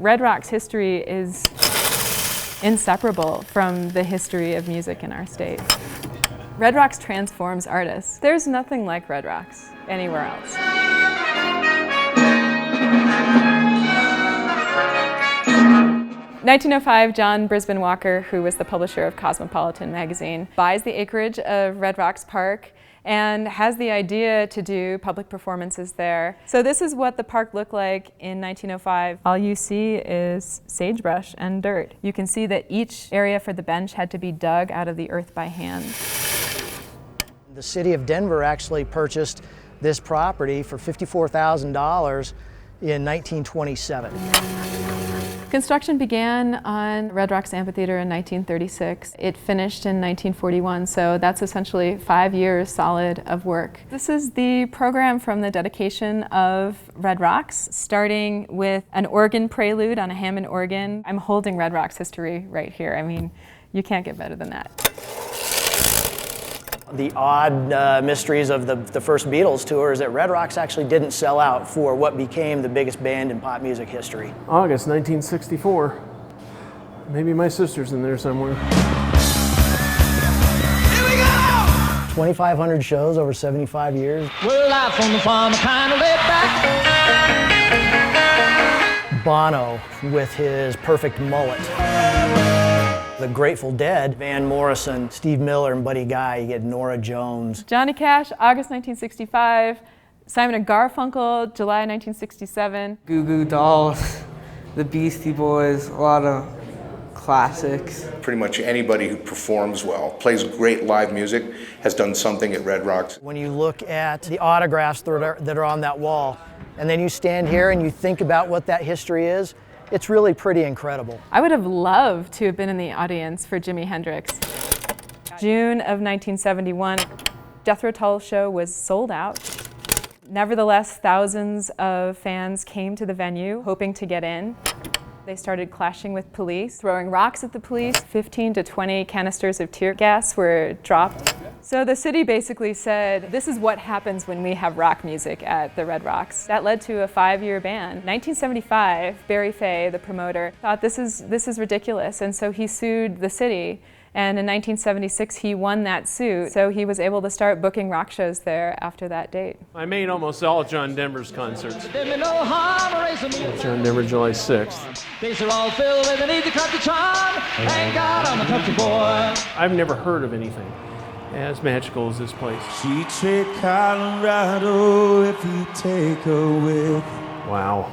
Red Rock's history is inseparable from the history of music in our state. Red Rocks transforms artists. There's nothing like Red Rocks anywhere else. 1905, John Brisbane Walker, who was the publisher of Cosmopolitan magazine, buys the acreage of Red Rocks Park and has the idea to do public performances there. So this is what the park looked like in 1905. All you see is sagebrush and dirt. You can see that each area for the bench had to be dug out of the earth by hand. The city of Denver actually purchased this property for $54,000 in 1927. Construction began on Red Rocks Amphitheater in 1936. It finished in 1941, so that's essentially 5 years solid of work. This is the program from the dedication of Red Rocks, starting with an organ prelude on a Hammond organ. I'm holding Red Rocks history right here. I mean, you can't get better than that. The odd mysteries of the first Beatles tour is that Red Rocks actually didn't sell out for what became the biggest band in pop music history. August 1964. Maybe my sister's in there somewhere. Here we go! 2,500 shows over 75 years. We're live from the farm, kind of laid back. Bono with his perfect mullet. The Grateful Dead, Van Morrison, Steve Miller, and Buddy Guy. You get Norah Jones. Johnny Cash, August 1965. Simon and Garfunkel, July 1967. Goo Goo Dolls, the Beastie Boys, a lot of classics. Pretty much anybody who performs well, plays great live music, has done something at Red Rocks. When you look at the autographs that are on that wall, and then you stand here and you think about what that history is, it's really pretty incredible. I would have loved to have been in the audience for Jimi Hendrix. June of 1971, Jethro Tull's show was sold out. Nevertheless, thousands of fans came to the venue hoping to get in. They started clashing with police, throwing rocks at the police. 15 to 20 canisters of tear gas were dropped. So the city basically said, this is what happens when we have rock music at the Red Rocks. That led to a 5-year ban. 1975, Barry Fay, the promoter, thought this is ridiculous, and so he sued the city. And in 1976, he won that suit, so he was able to start booking rock shows there after that date. I made almost all John Denver's concerts. John Denver, July 6th. These are all filled with an easy country charm. Thank God I'm a country boy. I've never heard of anything as magical as this place. She'd trade Colorado if you take her with. Wow.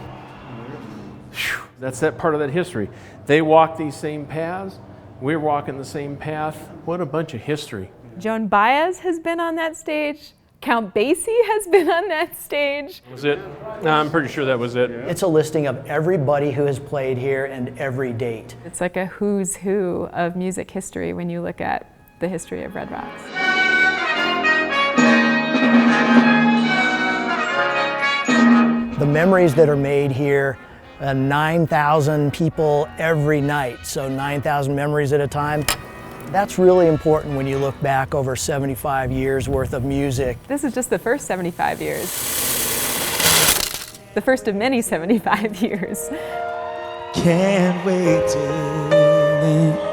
Whew. That's that part of that history. They walk these same paths. We're walking the same path. What a bunch of history. Joan Baez has been on that stage. Count Basie has been on that stage. Was it? No, I'm pretty sure that was it. It's a listing of everybody who has played here and every date. It's like a who's who of music history when you look at the history of Red Rocks. The memories that are made here, 9,000 people every night, so 9,000 memories at a time. That's really important when you look back over 75 years worth of music. This is just the first 75 years. The first of many 75 years. Can't wait till